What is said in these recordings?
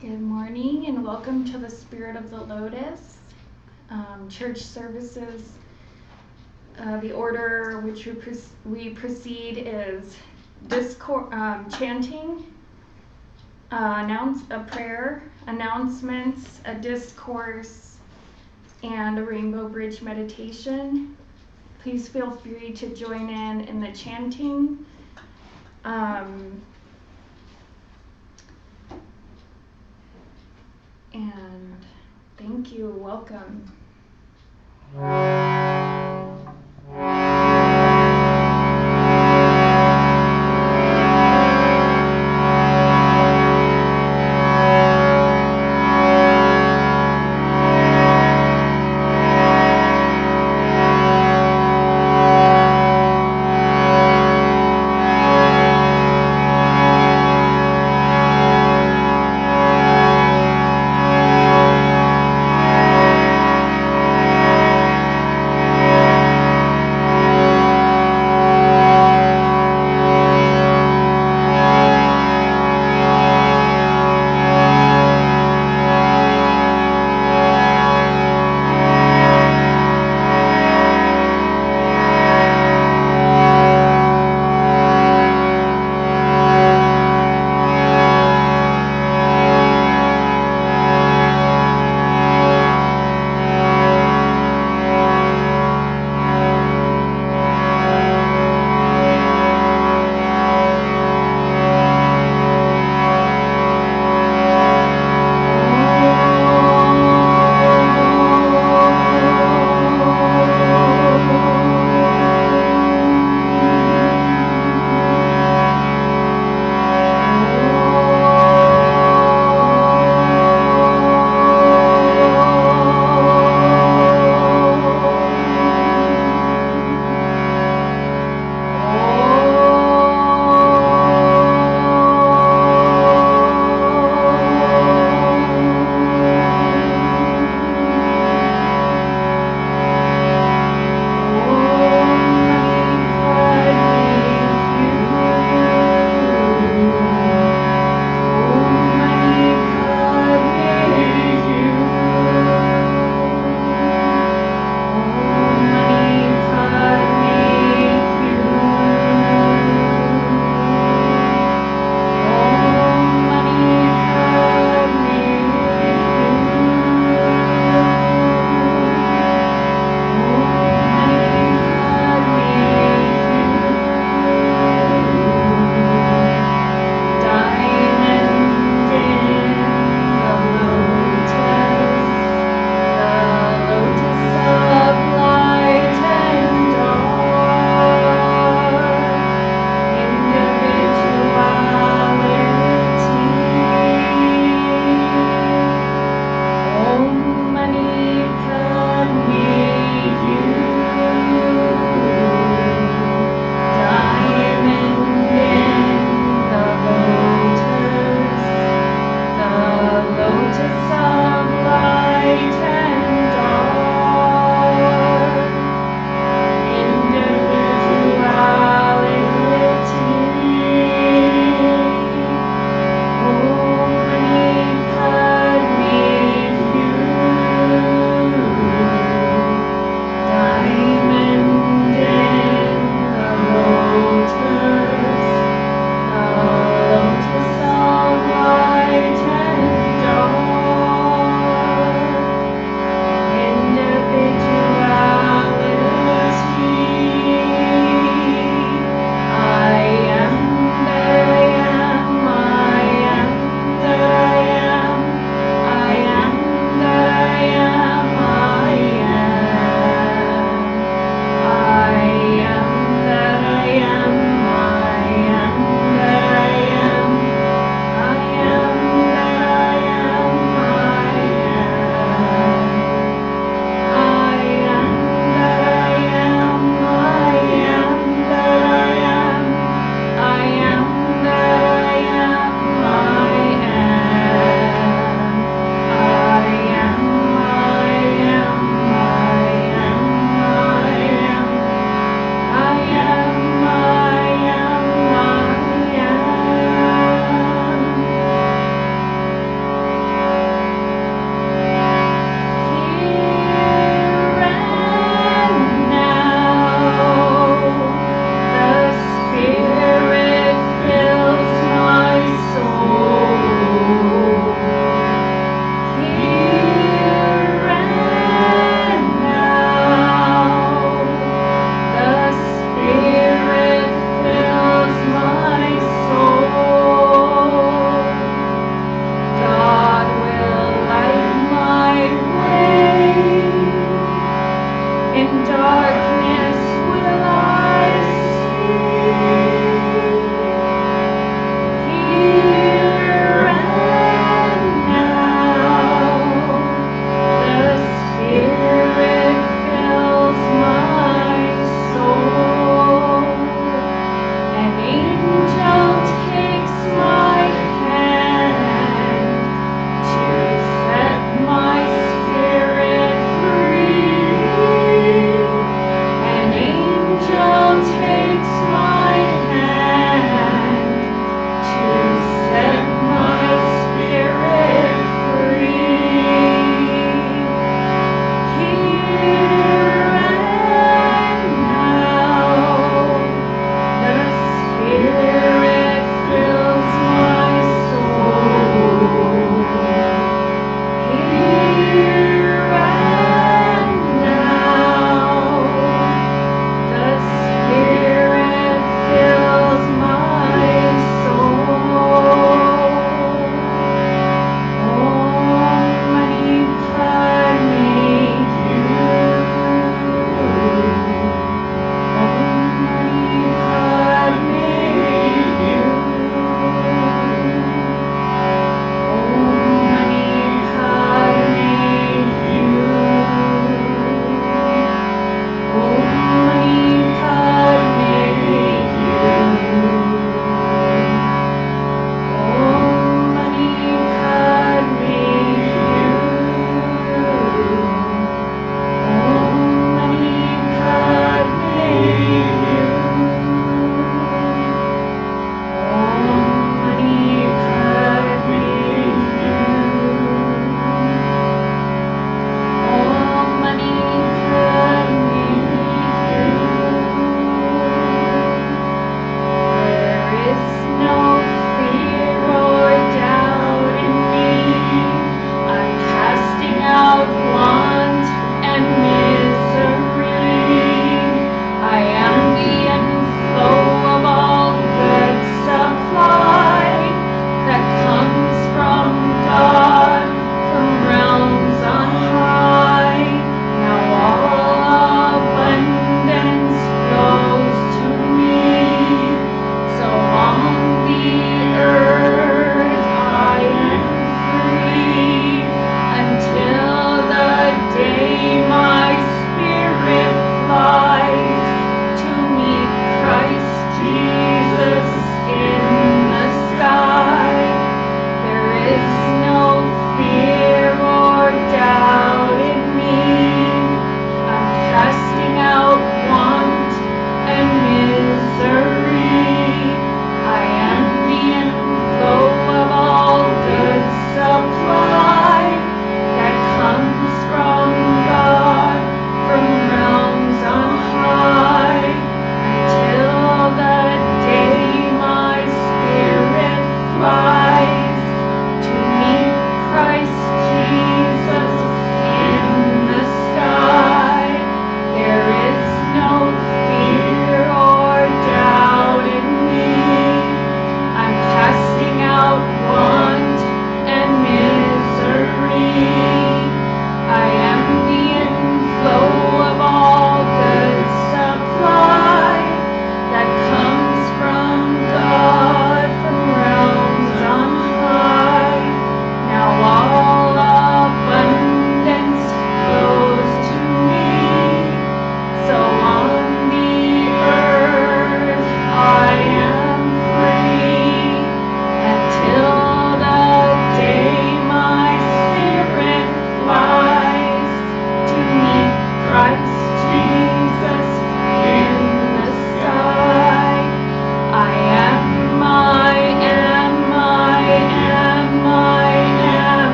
Good morning and welcome to the Spirit of the Lotus church services. The order which we proceed is chanting, a prayer, announcements, a discourse, and a rainbow bridge meditation. Please feel free to join in the chanting. And thank you. Welcome.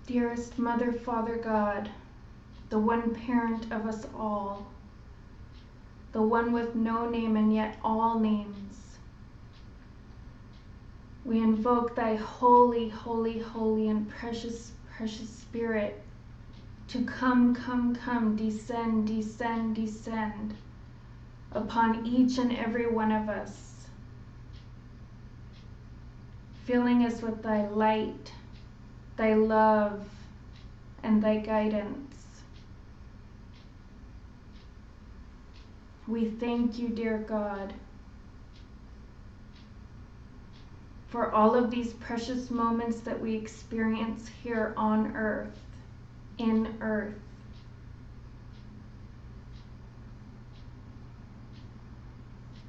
Dearest Mother, Father God, the one parent of us all, the one with no name and yet all names, we invoke thy holy, holy, holy and precious, precious Spirit to come, descend, descend, descend upon each and every one of us, filling us with thy light, thy love, and thy guidance. We thank you, dear God, for all of these precious moments that we experience here on earth, in earth.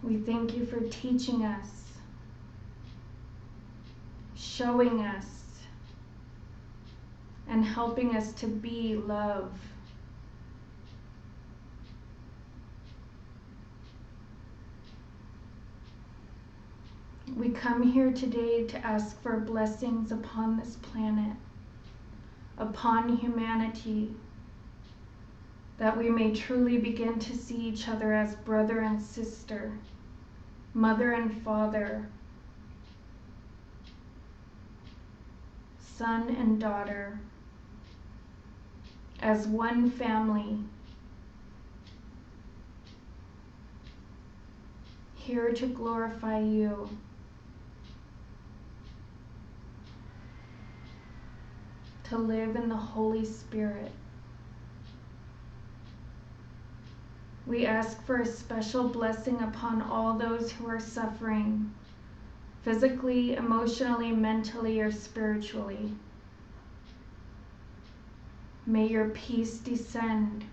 We thank you for teaching us, showing us, and helping us to be love. We come here today to ask for blessings upon this planet, upon humanity, that we may truly begin to see each other as brother and sister, mother and father, son and daughter, as one family, here to glorify you. To live in the Holy Spirit. We ask for a special blessing upon all those who are suffering, physically, emotionally, mentally, or spiritually. May your peace descend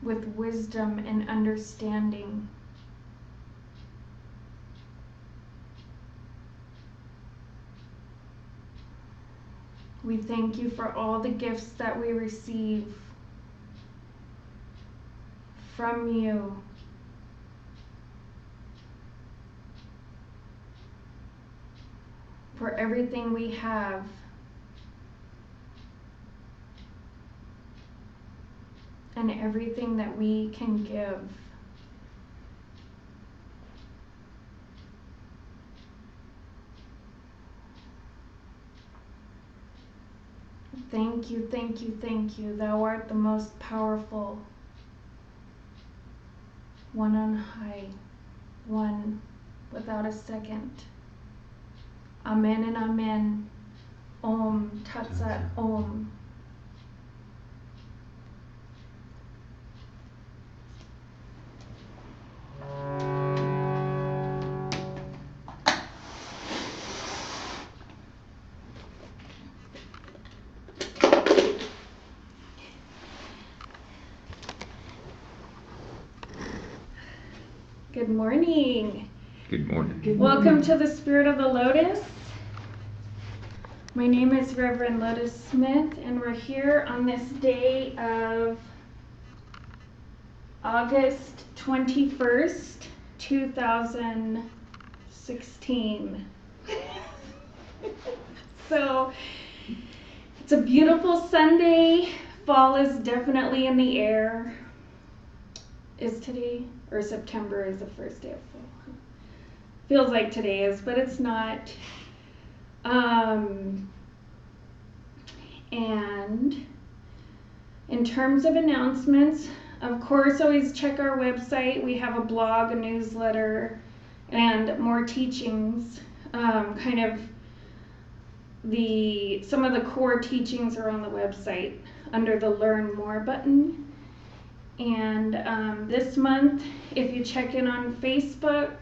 with wisdom and understanding. We thank you for all the gifts that we receive from you. For everything we have. And everything that we can give. Thank you, thank you, thank you. Thou art the most powerful, one on high, one without a second. Amen and amen. Om Tat Sat Om. Good morning. Good morning. Good Welcome morning. to the Spirit of the Lotus. My name is Reverend Lotus Smith, and we're here on this day of August 21st, 2016. So it's a beautiful Sunday. Fall is definitely in the air. Is today, or September is the first day of fall? Feels like today is, but it's not. And in terms of announcements, of course, always check our website. We have a blog, a newsletter, and more teachings. Some of the core teachings are on the website under the Learn More button. And this month, if you check in on Facebook,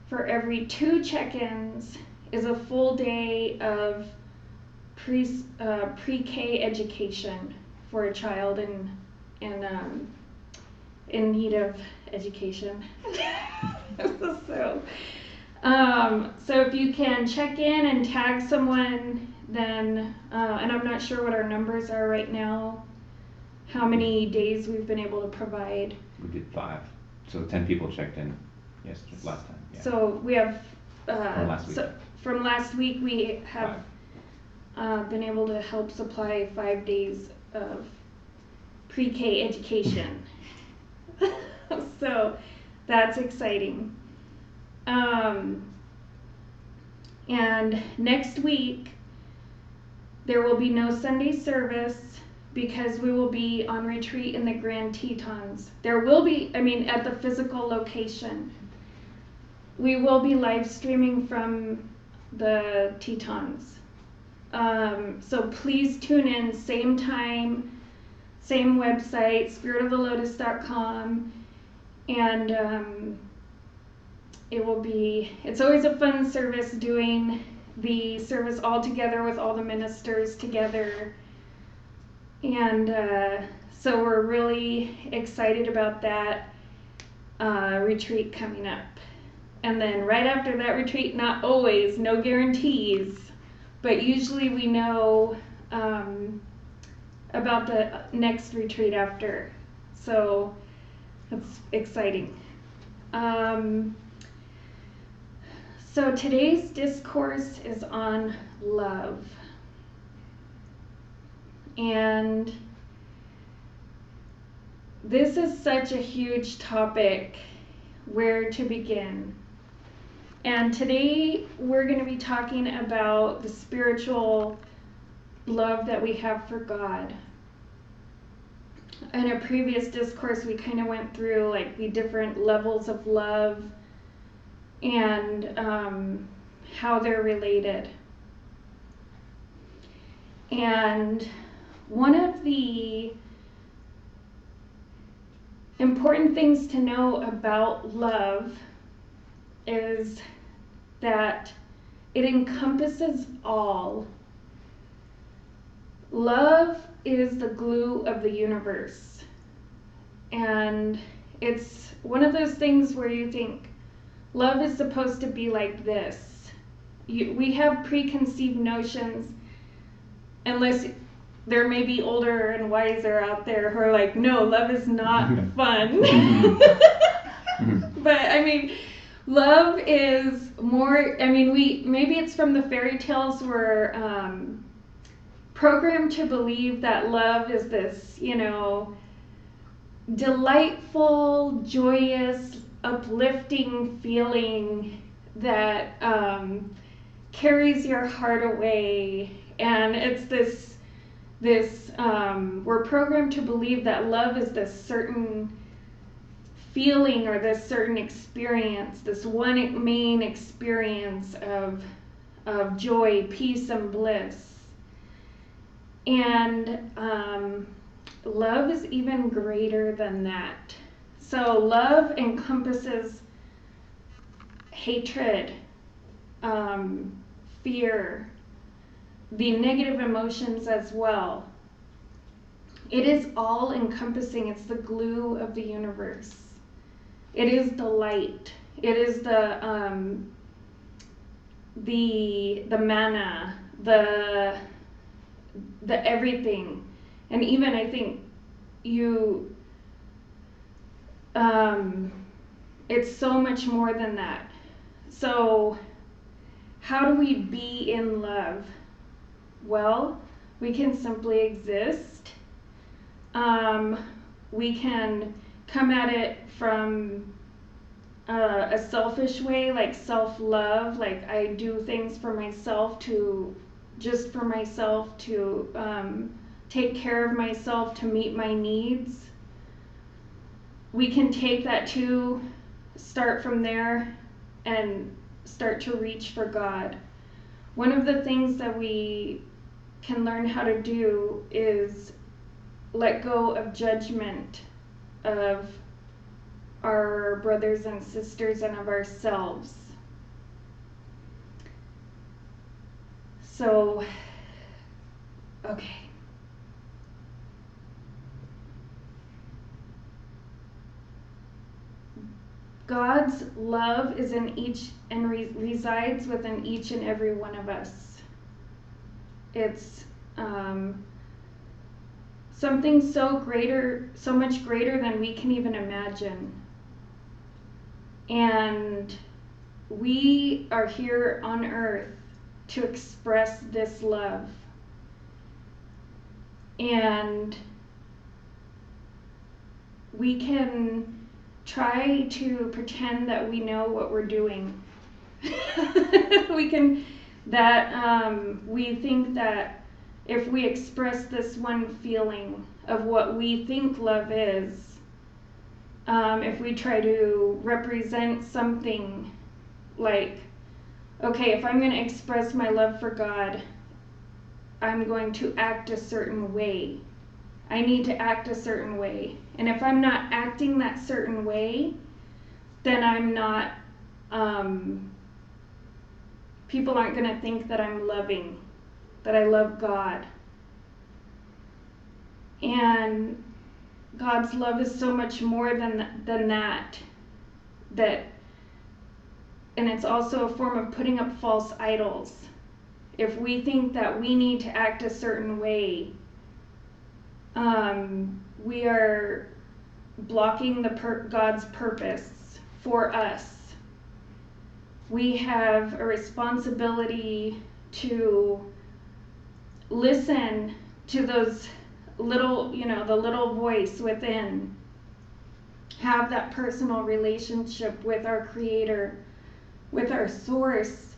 for every 2 check-ins is a full day of pre-K education for a child in need of education. So if you can check in and tag someone, then and I'm not sure what our numbers are right now, how many days we've been able to provide. We did 5, so 10 people checked in last time. Yeah. So we have From last week. from last week we have been able to help supply 5 days of pre-K education. So that's exciting. And next week there will be no Sunday service because we will be on retreat in the Grand Tetons. There will be, at the physical location. We will be live streaming from the Tetons. So please tune in, same time, same website, spiritofthelotus.com, and it's always a fun service doing the service all together with all the ministers together, and so we're really excited about that retreat coming up. And then right after that retreat, not always, no guarantees, but usually we know about the next retreat after. So that's exciting. So today's discourse is on love. And this is such a huge topic, where to begin. And today we're going to be talking about the spiritual love that we have for God. In a previous discourse, we kind of went through like the different levels of love and how they're related. And one of the important things to know about love is that it encompasses all. Love is the glue of the universe. And it's one of those things where you think, love is supposed to be like this. We have preconceived notions, unless there may be older and wiser out there who are like, no, love is not fun. But love is more, maybe it's from the fairy tales. We're programmed to believe that love is this, delightful, joyous, uplifting feeling that carries your heart away. And it's this we're programmed to believe that love is this certain feeling or this certain experience, this one main experience of joy, peace, and bliss. And love is even greater than that. So love encompasses hatred, fear, the negative emotions as well. It is all encompassing. It's the glue of the universe. It is the light. It is the manna, the everything. And even I think it's so much more than that. So how do we be in love? Well, we can simply exist. We can come at it from a selfish way, like self-love, like I do things for myself to take care of myself, to meet my needs. We can take that to start from there and start to reach for God. One of the things that we can learn how to do is let go of judgment of our brothers and sisters and of ourselves. So, okay. God's love is in each and resides within each and every one of us. It's something so much greater than we can even imagine. And we are here on earth to express this love. And we can try to pretend that we know what we're doing. We think that if we express this one feeling of what we think love is, if we try to represent something like, okay, if I'm going to express my love for God, I'm going to act a certain way. I need to act a certain way. And if I'm not acting that certain way, then I'm not, people aren't going to think that I'm loving, that I love God. And God's love is so much more than that. And it's also a form of putting up false idols. If we think that we need to act a certain way, we are blocking God's purpose for us. We have a responsibility to listen to those little, the little voice within. Have that personal relationship with our Creator, with our source,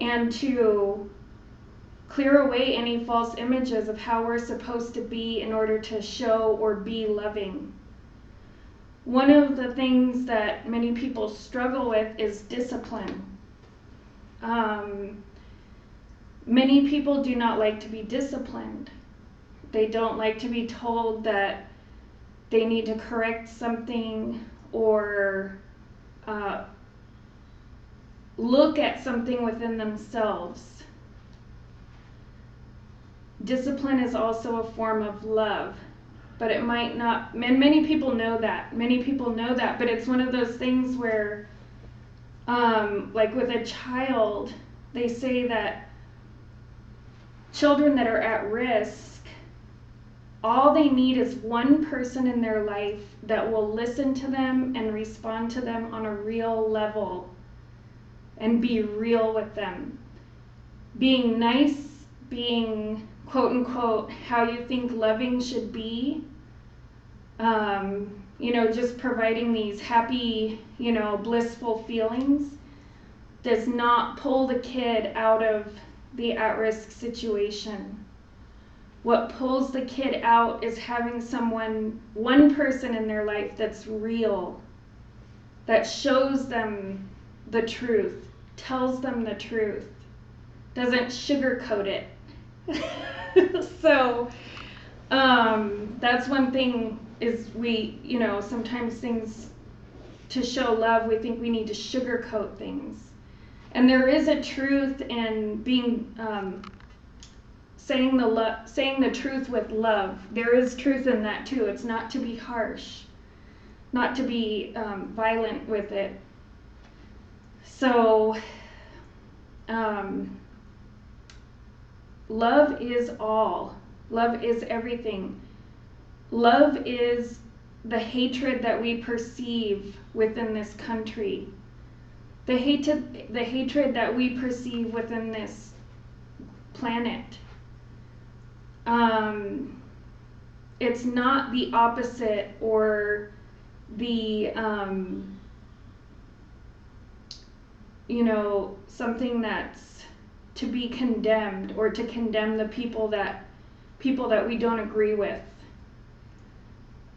and to clear away any false images of how we're supposed to be in order to show or be loving. One of the things that many people struggle with is discipline. Many people do not like to be disciplined. They don't like to be told that they need to correct something or look at something within themselves. Discipline is also a form of love, but it might not, and many people know that, but it's one of those things where, like with a child, they say that children that are at risk, all they need is one person in their life that will listen to them and respond to them on a real level and be real with them. Being nice, being quote unquote how you think loving should be, just providing these happy, blissful feelings does not pull the kid out of the at-risk situation. What pulls the kid out is having one person in their life that's real, that shows them the truth, tells them the truth, doesn't sugarcoat it. So that's one thing is we, sometimes things to show love, we think we need to sugarcoat things. And there is a truth in being saying the truth with love. There is truth in that too. It's not to be harsh, not to be violent with it. So love is all. Love is everything. Love is the hatred that we perceive within this country. The hatred that we perceive within this planet. It's not the opposite or the, something that's to be condemned or to condemn the people that we don't agree with.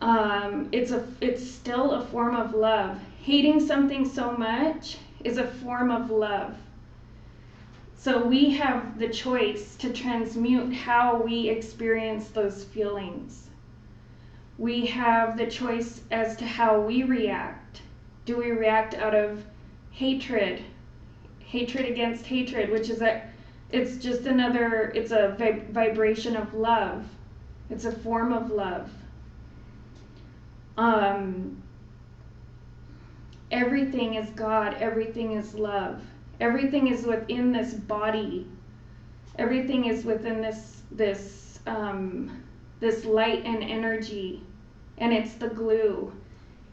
It's still a form of love. Hating something so much is a form of love. So we have the choice to transmute how we experience those feelings. We have the choice as to how we react. Do we react out of hatred against hatred, which is it's a vibration of love. It's a form of love. Everything is God, everything is love. Everything is within this body. Everything is within this light and energy, and it's the glue.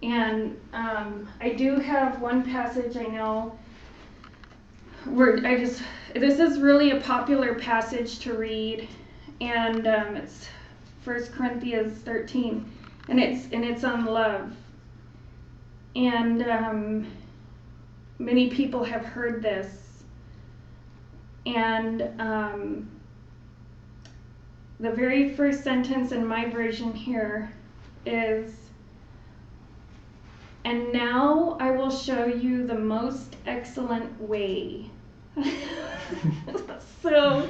And I do have one passage I know where this is really a popular passage to read, and it's 1 Corinthians 13, and it's on love. And many people have heard this. And the very first sentence in my version here is, "And now I will show you the most excellent way." So,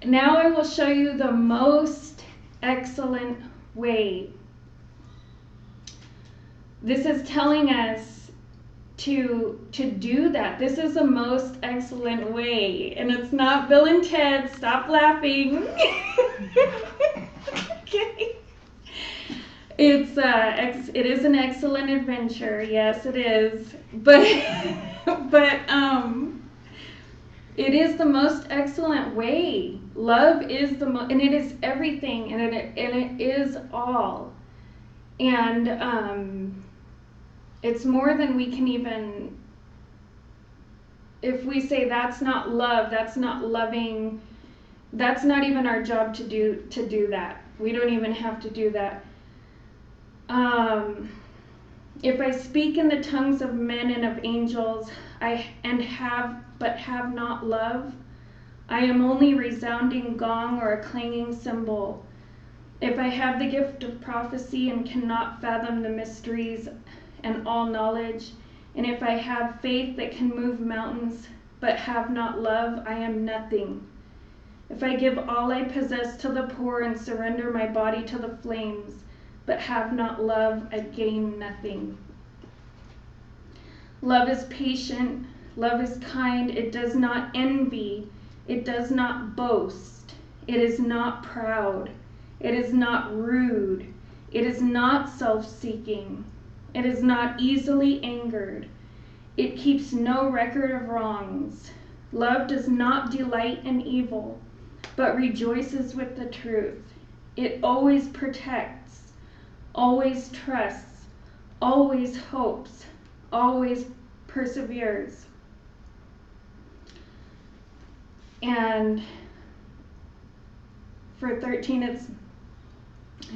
now I will show you the most excellent way. This is telling us to do that. This is the most excellent way. And it's not Bill and Ted, stop laughing. Okay. It is an excellent adventure, yes it is. But it is the most excellent way. Love is and it is everything, and it is all. And it's more than we can even, if we say that's not love, that's not loving, that's not even our job to do that. We don't even have to do that. If I speak in the tongues of men and of angels, but have not love, I am only a resounding gong or a clanging cymbal. If I have the gift of prophecy and cannot fathom the mysteries and all knowledge, and if I have faith that can move mountains, but have not love, I am nothing. If I give all I possess to the poor and surrender my body to the flames, but have not love, I gain nothing. Love is patient, love is kind, it does not envy, it does not boast, it is not proud, it is not rude, it is not self-seeking, it is not easily angered, it keeps no record of wrongs. Love does not delight in evil, but rejoices with the truth. It always protects, always trusts, always hopes, always perseveres. And for 13, it's,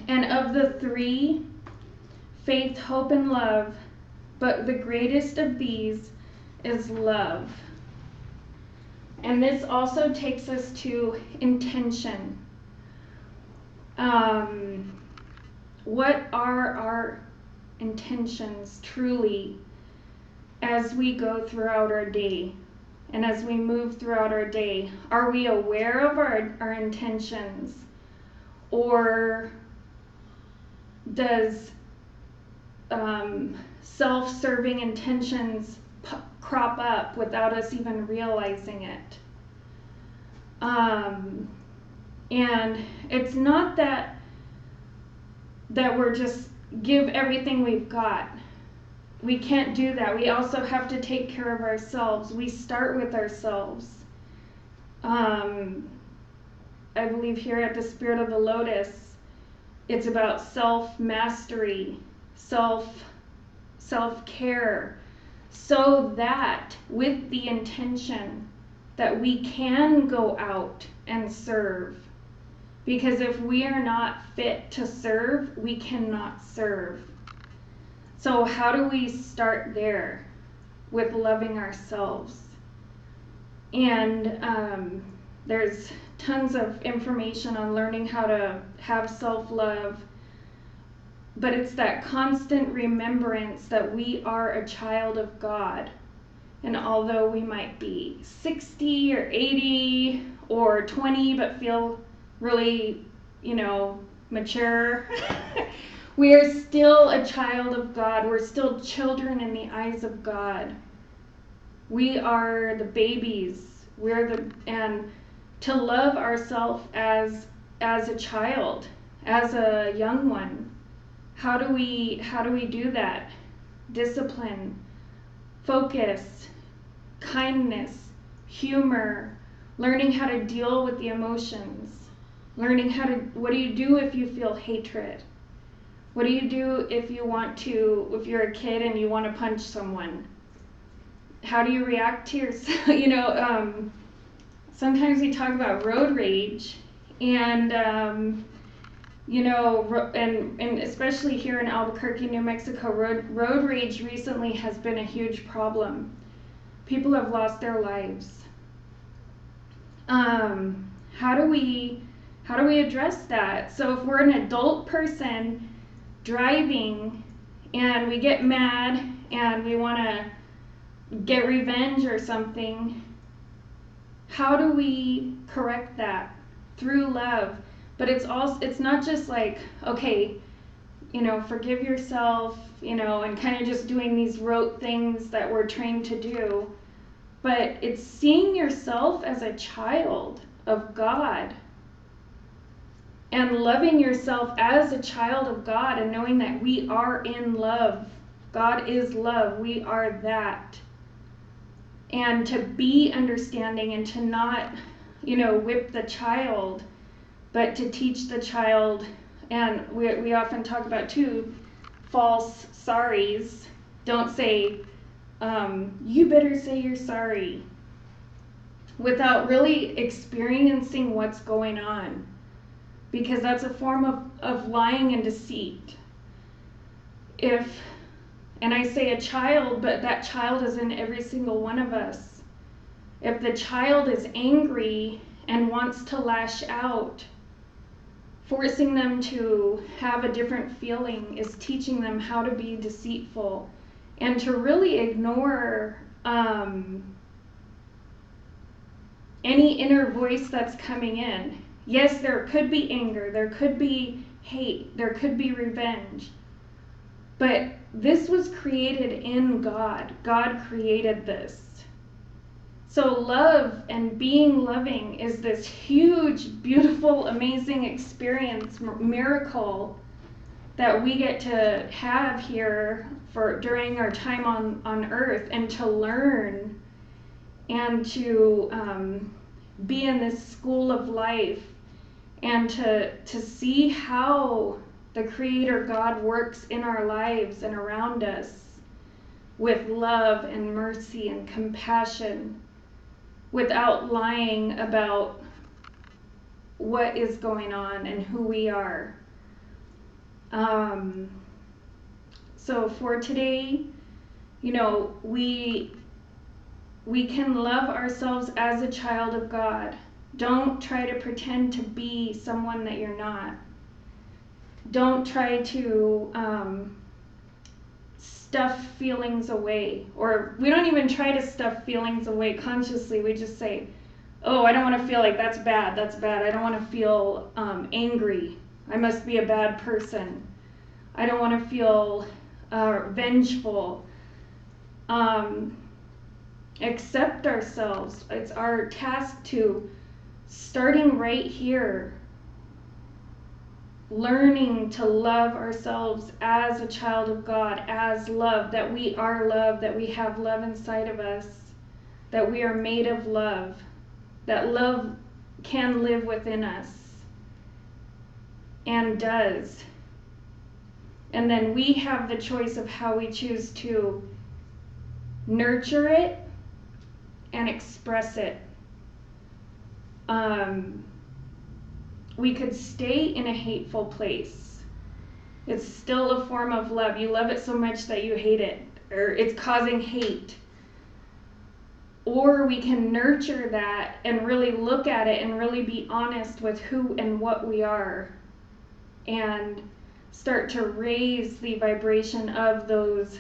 and of the three, faith, hope, and love, but the greatest of these is love. And this also takes us to intention. What are our intentions truly as we go throughout our day and as we move throughout our day? Are we aware of our intentions, or does self-serving intentions crop up without us even realizing it? And it's not that we're just give everything we've got. We can't do that. We also have to take care of ourselves. We start with ourselves. I believe here at the Spirit of the Lotus, it's about self-mastery, self-care, so that with the intention that we can go out and serve. Because if we are not fit to serve, we cannot serve. So how do we start there? With loving ourselves. And there's tons of information on learning how to have self-love, but it's that constant remembrance that we are a child of God. And although we might be 60 or 80 or 20 but feel really, mature, we are still a child of God. We're still children in the eyes of God. We are the babies. And to love ourselves as a child, as a young one. How do we do that? Discipline, focus, kindness, humor, learning how to deal with the emotions, learning what do you do if you feel hatred? What do you do if you're a kid and you want to punch someone? How do you react to yourself? Sometimes we talk about road rage, And and especially here in Albuquerque, New Mexico, road rage recently has been a huge problem. People have lost their lives. How do we address that? So if we're an adult person driving and we get mad and we want to get revenge or something, how do we correct that? Through love. But it's not just like, okay, forgive yourself, and kind of just doing these rote things that we're trained to do. But it's seeing yourself as a child of God and loving yourself as a child of God and knowing that we are in love. God is love. We are that. And to be understanding and to not, whip the child, but to teach the child. And we often talk about too, false sorries. Don't say, you better say you're sorry, without really experiencing what's going on, because that's a form of lying and deceit. And I say a child, but that child is in every single one of us. If the child is angry and wants to lash out, forcing them to have a different feeling is teaching them how to be deceitful and to really ignore any inner voice that's coming in. Yes, there could be anger, there could be hate, there could be revenge, but this was created in God. God created this. So love and being loving is this huge, beautiful, amazing experience, miracle that we get to have here during our time on earth, and to learn and to be in this school of life, and to see how the Creator God works in our lives and around us with love and mercy and compassion, without lying about what is going on and who we are. So for today, we can love ourselves as a child of God. Don't try to pretend to be someone that you're not. Don't try to stuff feelings away. Or we don't even try to stuff feelings away consciously. We just say, oh, I don't want to feel like that's bad. I don't want to feel angry. I must be a bad person. I don't want to feel vengeful. Accept ourselves. It's our task to, starting right here, learning to love ourselves as a child of God, as love, that we are love, that we have love inside of us, that we are made of love, that love can live within us and does. And then we have the choice of how we choose to nurture it and express it. We could stay in a hateful place. It's still a form of love. You love it so much that you hate it, or it's causing hate. Or we can nurture that and really look at it and really be honest with who and what we are, and start to raise the vibration of those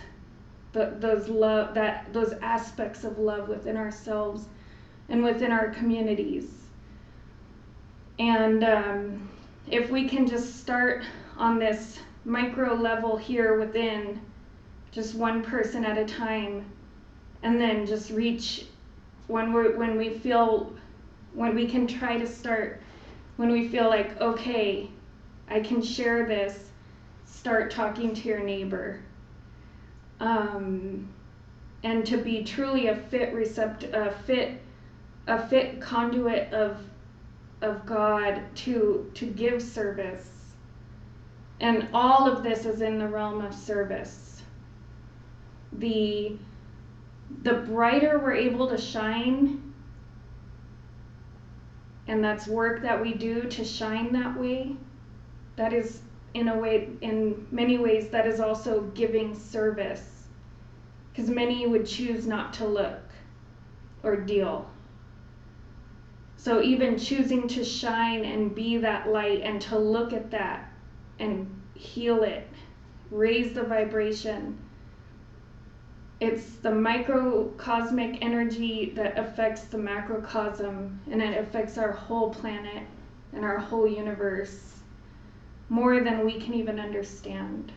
aspects of love within ourselves and within our communities. And if we can just start on this micro level here within, just one person at a time, and then just reach when we can try to start when we feel like, okay, I can share this. Start talking to your neighbor, and to be truly a fit conduit of God to give service. And all of this is in the realm of service. The brighter we're able to shine and that's work that we do to shine that way. That is, in many ways, that is also giving service, because many would choose not to look or deal. So even choosing to shine and be that light and to look at that and heal it, raise the vibration. It's the microcosmic energy that affects the macrocosm, and it affects our whole planet and our whole universe more than we can even understand.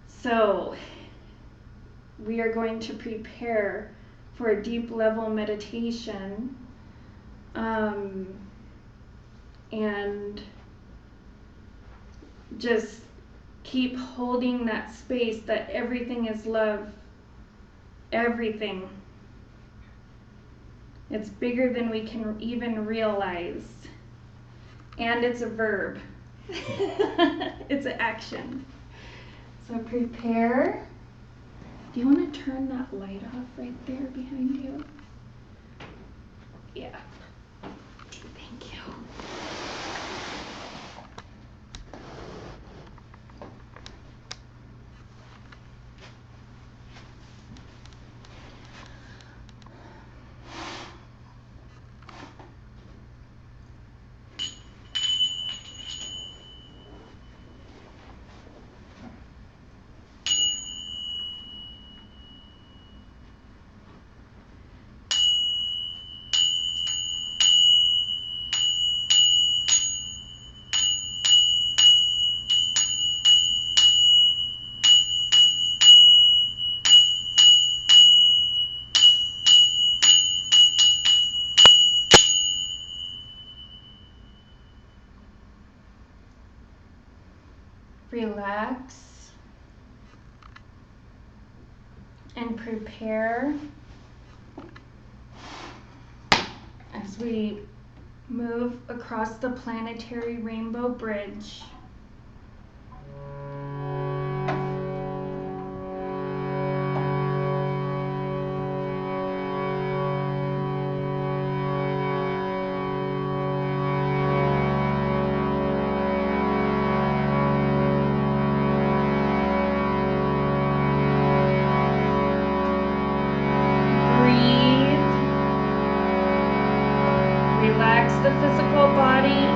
So we are going to prepare for a deep level meditation, and just keep holding that space that everything is love. Everything. It's bigger than we can even realize. And it's a verb. It's an action. So prepare. Do you want to turn that light off right there behind you? Yeah. Thank you. Relax and prepare as we move across the planetary rainbow bridge. Relax the physical body.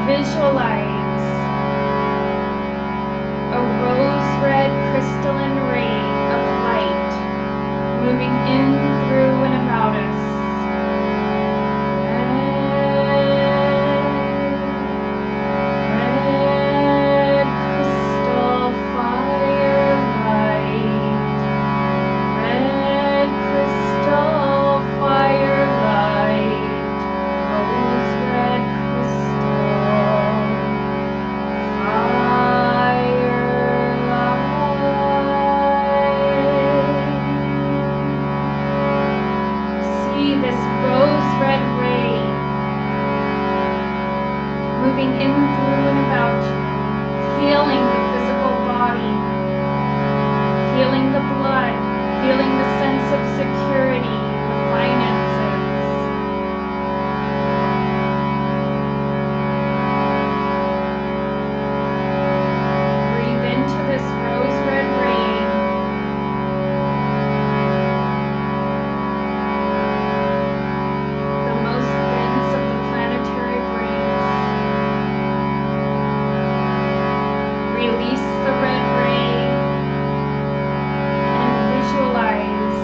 Visualize a rose-red crystalline ray of light moving in, through, and about us. Moving in, through, and about you, healing the physical body, healing the blood, healing the sense of security, the finances. Breathe into this rose-red rain. The most dense of the planetary brains. Release the red ray and visualize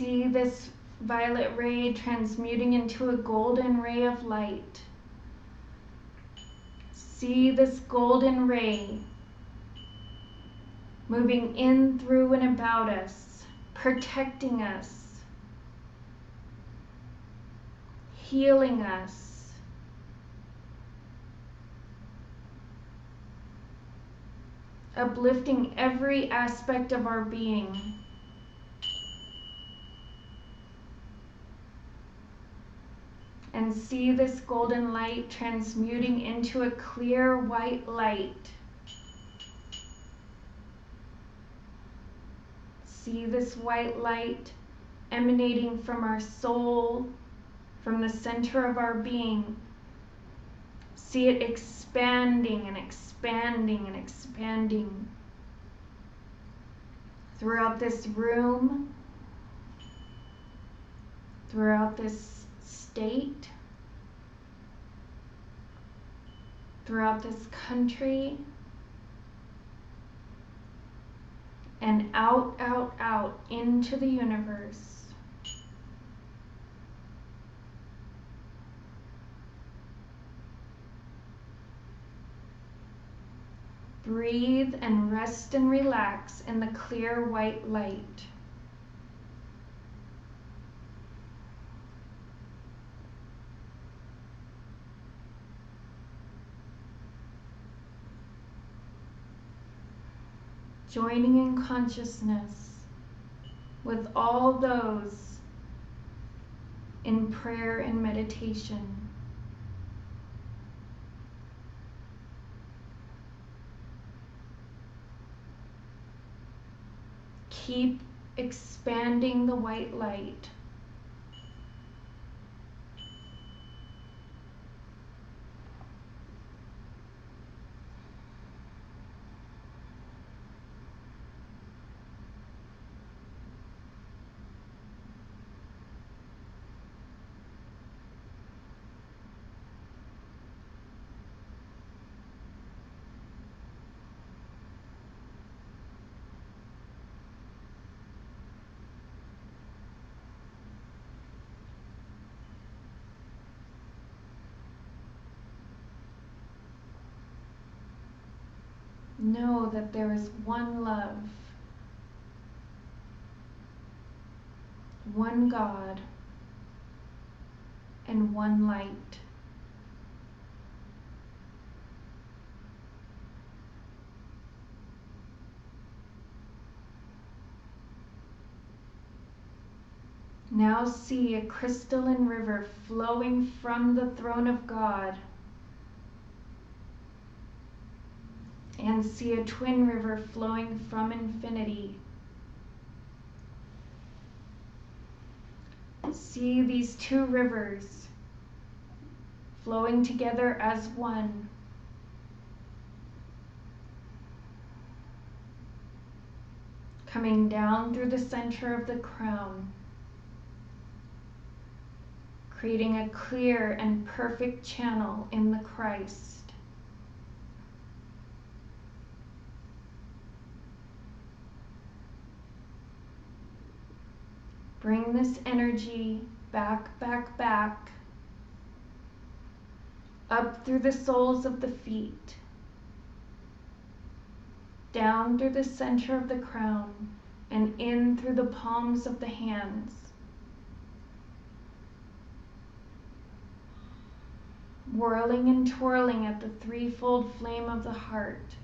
see this violet ray transmuting into a golden ray of light. See this golden ray moving in, through, and about us, protecting us, healing us, uplifting every aspect of our being. And see this golden light transmuting into a clear white light. See this white light emanating from our soul, from the center of our being. See it expanding and expanding and expanding throughout this room, throughout this state, throughout this country, and out, out, out into the universe. Breathe and rest and relax in the clear white light. Joining in consciousness with all those in prayer and meditation. Keep expanding the white light. Know that there is one love, one God, and one light. Now see a crystalline river flowing from the throne of God. And see a twin river flowing from infinity. See these two rivers flowing together as one. Coming down through the center of the crown, creating a clear and perfect channel in the Christ. Bring this energy back, back, back, up through the soles of the feet, down through the center of the crown, and in through the palms of the hands. Whirling and twirling at the threefold flame of the heart.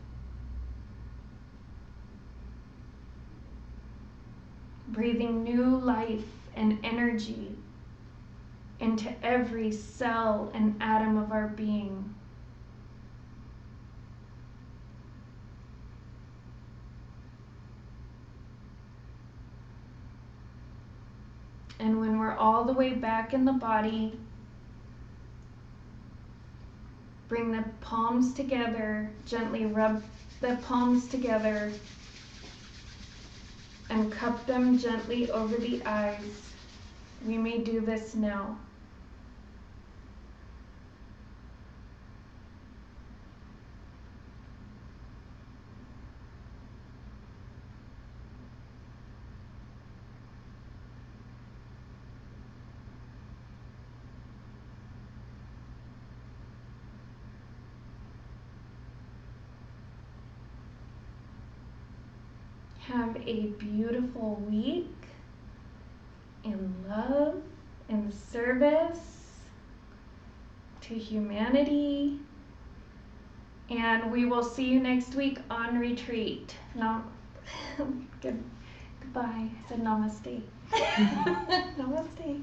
Breathing new life and energy into every cell and atom of our being. And when we're all the way back in the body, bring the palms together, gently rub the palms together, and cup them gently over the eyes. We may do this now. Have a beautiful week in love, in service to humanity. And we will see you next week on retreat. No, goodbye. I said namaste. Namaste.